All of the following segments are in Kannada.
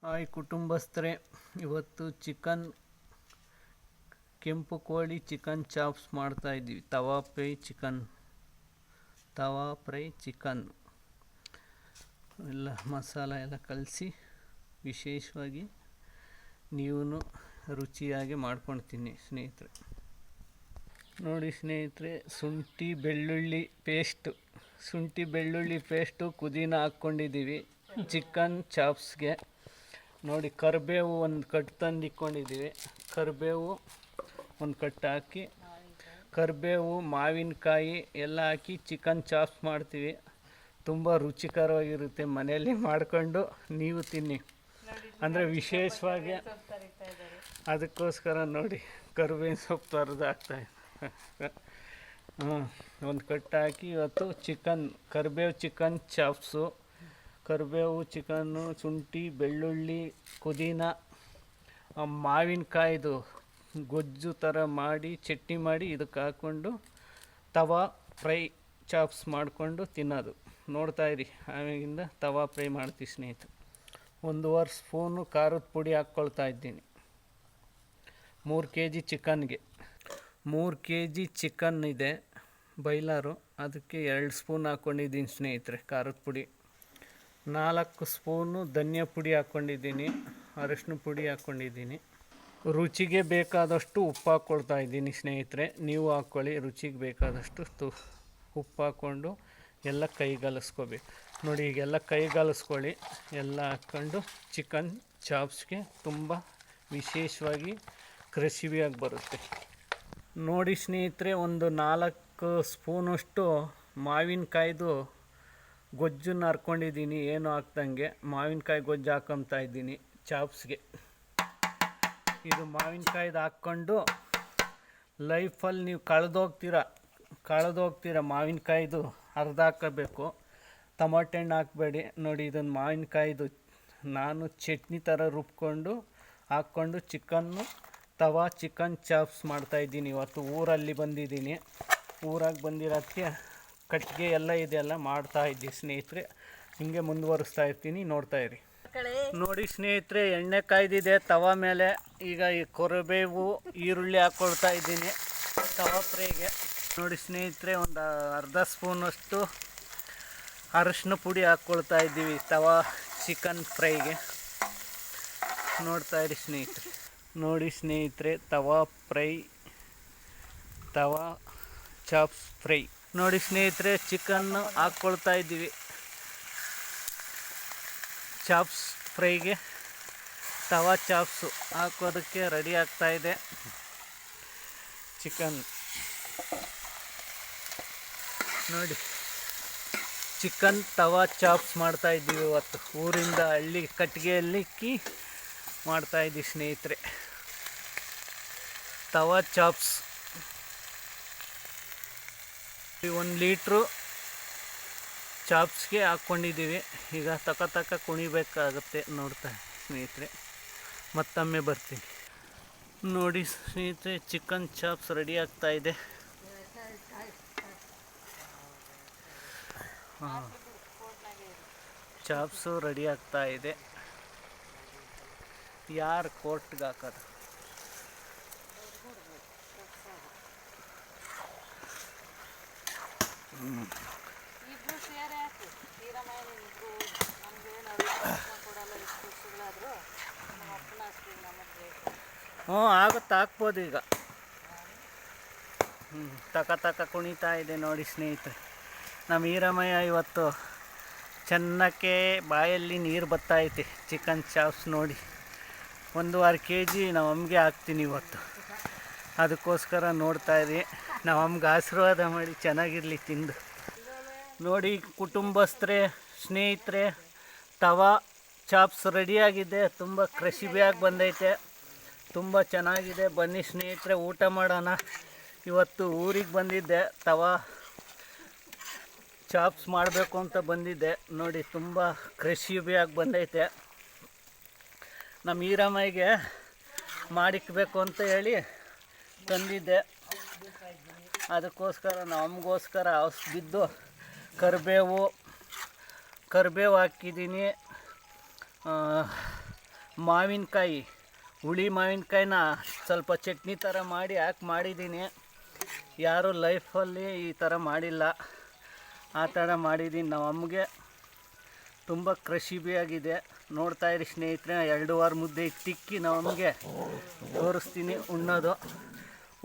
ಹಾಯ್ ಕುಟುಂಬಸ್ಥರೇ, ಇವತ್ತು ಕೆಂಪು ಕೋಳಿ ಚಿಕನ್ ಚಾಪ್ಸ್ ಮಾಡ್ತಾಯಿದ್ದೀವಿ. ತವಾ ಫ್ರೈ ಚಿಕನ್ ಎಲ್ಲ ಮಸಾಲ ಎಲ್ಲ ಕಲಸಿ ವಿಶೇಷವಾಗಿ ನೀವು ರುಚಿಯಾಗಿ ಮಾಡ್ಕೊಳ್ತೀನಿ ಸ್ನೇಹಿತರೆ. ನೋಡಿ ಸ್ನೇಹಿತರೆ, ಶುಂಠಿ ಬೆಳ್ಳುಳ್ಳಿ ಪೇಸ್ಟು ಪುದೀನ ಹಾಕ್ಕೊಂಡಿದ್ದೀವಿ ಚಿಕನ್ ಚಾಪ್ಸ್ಗೆ. ನೋಡಿ, ಕರಿಬೇವು ಒಂದು ಕಟ್ಟು ತಂದು ಇಟ್ಕೊಂಡಿದ್ದೀವಿ. ಕರಿಬೇವು ಒಂದು ಕಟ್ಟು ಹಾಕಿ, ಕರಿಬೇವು ಮಾವಿನಕಾಯಿ ಎಲ್ಲ ಹಾಕಿ ಚಿಕನ್ ಚಾಪ್ಸ್ ಮಾಡ್ತೀವಿ. ತುಂಬ ರುಚಿಕರವಾಗಿರುತ್ತೆ. ಮನೆಯಲ್ಲಿ ಮಾಡ್ಕೊಂಡು ನೀವು ತಿನ್ನಿ. ಅಂದರೆ ವಿಶೇಷವಾಗಿ ಅದಕ್ಕೋಸ್ಕರ ನೋಡಿ ಕರಿಬೇವಿನ ಸೊಪ್ಪು ತೊರೆದು ಹಾಕ್ತಾಯಿದ್ದೆ. ಒಂದು ಕಟ್ಟು ಹಾಕಿ ಇವತ್ತು ಕರಿಬೇವು ಚಿಕನ್ ಚಾಪ್ಸು, ಕರಿಬೇವು ಚಿಕನ್ನು, ಶುಂಠಿ ಬೆಳ್ಳುಳ್ಳಿ ಪುದೀನ, ಮಾವಿನಕಾಯ್ದು ಗೊಜ್ಜು ಥರ ಮಾಡಿ ಚಟ್ನಿ ಮಾಡಿ ಇದಕ್ಕೆ ಹಾಕ್ಕೊಂಡು ತವಾ ಫ್ರೈ ಚಾಪ್ಸ್ ಮಾಡಿಕೊಂಡು ತಿನ್ನೋದು. ನೋಡ್ತಾಯಿರಿ. ಆಮೇಲಿಂದ ತವಾ ಫ್ರೈ ಮಾಡ್ತೀವಿ ಸ್ನೇಹಿತರೆ. 1.5 ಸ್ಪೂನು ಖಾರದ ಪುಡಿ ಹಾಕ್ಕೊಳ್ತಾ ಇದ್ದೀನಿ 3 kg ಚಿಕನ್ಗೆ. 3 kg ಚಿಕನ್ ಇದೆ ಬೈಲಾರು, ಅದಕ್ಕೆ 2 ಸ್ಪೂನ್ ಹಾಕ್ಕೊಂಡಿದ್ದೀನಿ ಸ್ನೇಹಿತರೆ ಖಾರದ ಪುಡಿ. 4 ಸ್ಪೂನು ಧನಿಯಾ ಪುಡಿ ಹಾಕ್ಕೊಂಡಿದ್ದೀನಿ, ಅರಶಿನ ಪುಡಿ ಹಾಕ್ಕೊಂಡಿದ್ದೀನಿ. ರುಚಿಗೆ ಬೇಕಾದಷ್ಟು ಉಪ್ಪು ಹಾಕ್ಕೊಳ್ತಾ ಇದ್ದೀನಿ ಸ್ನೇಹಿತರೆ. ನೀವು ಹಾಕ್ಕೊಳ್ಳಿ, ರುಚಿಗೆ ಬೇಕಾದಷ್ಟು ಉಪ್ಪು ಹಾಕ್ಕೊಂಡು ಎಲ್ಲ ಕೈಗಲಿಸ್ಕೋಬೇಕು. ನೋಡಿ, ಈಗೆಲ್ಲ ಕೈಗಲಿಸ್ಕೊಳ್ಳಿ. ಎಲ್ಲ ಹಾಕ್ಕೊಂಡು ಚಿಕನ್ ಚಾಪ್ಸ್ಗೆ ತುಂಬ ವಿಶೇಷವಾಗಿ ಕ್ರಿಸ್ಪಿಯಾಗಿ ಬರುತ್ತೆ. ನೋಡಿ ಸ್ನೇಹಿತರೆ, ಒಂದು 4 ಸ್ಪೂನಷ್ಟು ಮಾವಿನಕಾಯ್ದು ಗೊಜ್ಜನ್ನು ಹರ್ಕೊಂಡಿದ್ದೀನಿ. ಏನು ಹಾಕ್ದಂಗೆ ಮಾವಿನಕಾಯಿ ಗೊಜ್ಜು ಹಾಕ್ಕೊತಾ ಇದ್ದೀನಿ ಚಾಪ್ಸ್ಗೆ. ಇದು ಮಾವಿನಕಾಯ್ದು ಹಾಕ್ಕೊಂಡು ಲೈಫಲ್ಲಿ ನೀವು ಕಳೆದೋಗ್ತೀರ. ಮಾವಿನಕಾಯ್ದು ಅರ್ಧ ಹಾಕಬೇಕು, ಟೊಮಾಟೊ ಹಣ್ಣು ಹಾಕಬೇಡಿ. ನೋಡಿ, ಇದನ್ನು ಮಾವಿನಕಾಯ್ದು ನಾನು ಚಟ್ನಿ ಥರ ರುಬ್ಕೊಂಡು ಹಾಕ್ಕೊಂಡು ಚಿಕನ್ ಚಾಪ್ಸ್ ಮಾಡ್ತಾಯಿದ್ದೀನಿ. ಇವತ್ತು ಊರಲ್ಲಿ ಬಂದಿದ್ದೀನಿ. ಊರಾಗಿ ಬಂದಿರೋದಕ್ಕೆ ಕಟ್ಟಿಗೆ ಎಲ್ಲ ಇದೆಲ್ಲ ಮಾಡ್ತಾಯಿದ್ದೀನಿ ಸ್ನೇಹಿತರೆ. ಹಿಂಗೆ ಮುಂದುವರಿಸ್ತಾ ಇರ್ತೀನಿ, ನೋಡ್ತಾಯಿರಿ. ನೋಡಿ ಸ್ನೇಹಿತರೆ, ಎಣ್ಣೆ ಕಾಯ್ದಿದೆ ತವಾ ಮೇಲೆ. ಈಗ ಈ ಕರಿಬೇವು ಈರುಳ್ಳಿ ಹಾಕ್ಕೊಳ್ತಾ ಇದ್ದೀನಿ ತವಾ ಫ್ರೈಗೆ. ನೋಡಿ ಸ್ನೇಹಿತರೆ, ಒಂದು ಅರ್ಧ ಸ್ಪೂನಷ್ಟು ಅರಶಿನ ಪುಡಿ ಹಾಕ್ಕೊಳ್ತಾ ಇದ್ದೀವಿ ತವಾ ಚಿಕನ್ ಫ್ರೈಗೆ. ನೋಡ್ತಾಯಿರಿ ಸ್ನೇಹಿತರೆ. ನೋಡಿ ಸ್ನೇಹಿತರೆ, ತವಾ ಚಾಪ್ಸ್ ಫ್ರೈ. ನೋಡಿ ಸ್ನೇಹಿತರೆ, ಚಿಕನ್ನು ಹಾಕ್ಕೊಳ್ತಾ ಇದ್ದೀವಿ ಚಾಪ್ಸ್ ಫ್ರೈಗೆ. ತವಾ ಚಾಪ್ಸು ಹಾಕೋದಕ್ಕೆ ರೆಡಿ ಆಗ್ತಾಯಿದೆ ಚಿಕನ್. ನೋಡಿ, ಚಿಕನ್ ತವಾ ಚಾಪ್ಸ್ ಮಾಡ್ತಾಯಿದ್ದೀವಿ ಇವತ್ತು. ಊರಿಂದ ಕಟ್ಟಿಗೆಯಲ್ಲಿ ಮಾಡ್ತಾಯಿದ್ದೀವಿ ಸ್ನೇಹಿತರೆ. ತವಾ ಚಾಪ್ಸ್ 1 ಲೀಟ್ರು ಚಾಪ್ಸ್ಗೆ ಹಾಕ್ಕೊಂಡಿದ್ದೀವಿ. ಈಗ ತಕ ಕುಣಿಬೇಕಾಗುತ್ತೆ. ನೋಡ್ತಾ ಸ್ನೇಹಿತರೆ, ಮತ್ತೊಮ್ಮೆ ಬರ್ತೀನಿ. ನೋಡಿ ಸ್ನೇಹಿತರೆ, ಚಿಕನ್ ಚಾಪ್ಸ್ ರೆಡಿ ಆಗ್ತಾಯಿದೆ. ಚಾಪ್ಸು ರೆಡಿ ಆಗ್ತಾಯಿದೆ. ಯಾರು ಕೋರ್ಟ್ಗೆ ಹಾಕೋದು? ಆಗುತ್ತೆ, ಹಾಕ್ಬೋದು ಈಗ. ತಕ ಕುಣಿತಾ ಇದೆ ನೋಡಿ ಸ್ನೇಹಿತರೆ. ನಮ್ಮ ಈರಮಯ್ಯ ಇವತ್ತು ಚೆನ್ನಕ್ಕೆ ಬಾಯಲ್ಲಿ ನೀರು ಬತ್ತೈತೆ. ಚಿಕನ್ ಚಾಪ್ಸ್ ನೋಡಿ 1.5 kg ನಾವು ಅಮ್ಮಗೆ ಹಾಕ್ತೀನಿ ಇವತ್ತು. ಅದಕ್ಕೋಸ್ಕರ ನೋಡ್ತಾಯಿರಿ. ನಾವು ಅಮ್ಮಗೆ ಆಶೀರ್ವಾದ ಮಾಡಿ ಚೆನ್ನಾಗಿರಲಿ ತಿಂದು. ನೋಡಿ ಕುಟುಂಬಸ್ಥರೇ, ಸ್ನೇಹಿತರೆ, ತವಾ ಚಾಪ್ಸ್ ರೆಡಿಯಾಗಿದೆ. ತುಂಬ ಕ್ರಿಸ್ಪಿಯಾಗಿ ಬಂದೈತೆ, ತುಂಬ ಚೆನ್ನಾಗಿದೆ. ಬನ್ನಿ ಸ್ನೇಹಿತರೆ, ಊಟ ಮಾಡೋಣ. ಇವತ್ತು ಊರಿಗೆ ಬಂದಿದ್ದೆ, ತವಾ ಚಾಪ್ಸ್ ಮಾಡಬೇಕು ಅಂತ ಬಂದಿದ್ದೆ. ನೋಡಿ, ತುಂಬ ಕ್ರಿಸ್ಪಿಯಾಗಿ ಬಂದೈತೆ. ನಮ್ಮ ಈರಮ್ಮಯ್ಯಗೆ ಮಾಡಿಕ್ಬೇಕು ಅಂತ ಹೇಳಿ ತಂದಿದ್ದೆ. ಅದಕ್ಕೋಸ್ಕರ ನಮಗೋಸ್ಕರ ಬಿದ್ದು ಕರಿಬೇವು ಹಾಕಿದ್ದೀನಿ, ಮಾವಿನಕಾಯಿ, ಹುಳಿ ಮಾವಿನಕಾಯಿನ ಸ್ವಲ್ಪ ಚಟ್ನಿ ಥರ ಮಾಡಿ ಮಾಡಿದ್ದೀನಿ. ಯಾರೂ ಲೈಫಲ್ಲಿ ಈ ಥರ ಮಾಡಿಲ್ಲ. ಆ ಥರ ಮಾಡಿದ್ದೀನಿ. ನಮ್ಮ ಅಮ್ಮಗೆ ತುಂಬ ಕ್ರಶಿಬಿಯಾಗಿದೆ. ನೋಡ್ತಾಯಿರಿ ಸ್ನೇಹಿತರೆ, 2 ವಾರ ಮುದ್ದೆ ತಿಕ್ಕಿ ನಾವು ನಮಗೆ ತೋರಿಸ್ತೀನಿ ಉಣ್ಣೋದು.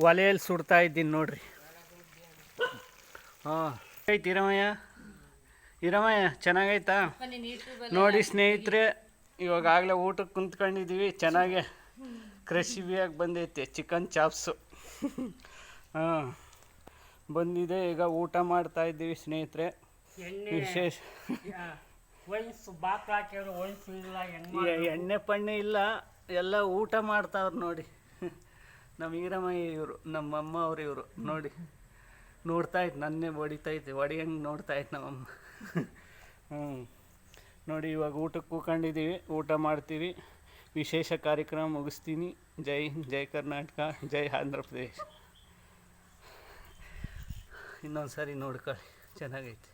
ಒಲೆಯಲ್ಲಿ ಸುಡ್ತಾ ಇದ್ದೀನಿ ನೋಡ್ರಿ. ಹಾಂ ಐತಿ ಇರಮಯ್ಯ ಚೆನ್ನಾಗೈತಾ? ನೋಡಿ ಸ್ನೇಹಿತರೆ, ಇವಾಗಲೇ ಊಟಕ್ಕೆ ಕುಂತ್ಕೊಂಡಿದ್ದೀವಿ. ಚೆನ್ನಾಗೆ ಕ್ರಶಿಬಿಯಾಗಿ ಬಂದೈತೆ ಚಿಕನ್ ಚಾಪ್ಸು. ಹಾಂ ಬಂದಿದೆ. ಈಗ ಊಟ ಮಾಡ್ತಾ ಇದ್ದೀವಿ ಸ್ನೇಹಿತರೆ. ವಿಶೇಷ ಎಣ್ಣೆ ಪಣ್ಣೆ ಇಲ್ಲ, ಎಲ್ಲ ಊಟ ಮಾಡ್ತಾವ್ರು ನೋಡಿ. ನಮ್ಮ ಈರಮಯ್ಯ ಇವರು, ನಮ್ಮಮ್ಮ ಅವ್ರು ಇವರು ನೋಡಿ. ನೋಡ್ತಾಯಿತ್ತು, ನನ್ನೇ ಹೊಡಿತೈತೆ, ಹೊಡಿಯಂಗೆ ನೋಡ್ತಾಯಿತ್ತು ನಮ್ಮಮ್ಮ. ನೋಡಿ ಇವಾಗ ಊಟಕ್ಕೆ ಕೂಕೊಂಡಿದ್ದೀವಿ, ಊಟ ಮಾಡ್ತೀವಿ. ವಿಶೇಷ ಕಾರ್ಯಕ್ರಮ ಮುಗಿಸ್ತೀನಿ. ಜೈ ಹಿಂದ್, ಜೈ ಕರ್ನಾಟಕ, ಜೈ ಆಂಧ್ರ ಪ್ರದೇಶ್. ಇನ್ನೊಂದು ಸಾರಿ ನೋಡ್ಕೊಳ್ಳಿ, ಚೆನ್ನಾಗೈತೆ.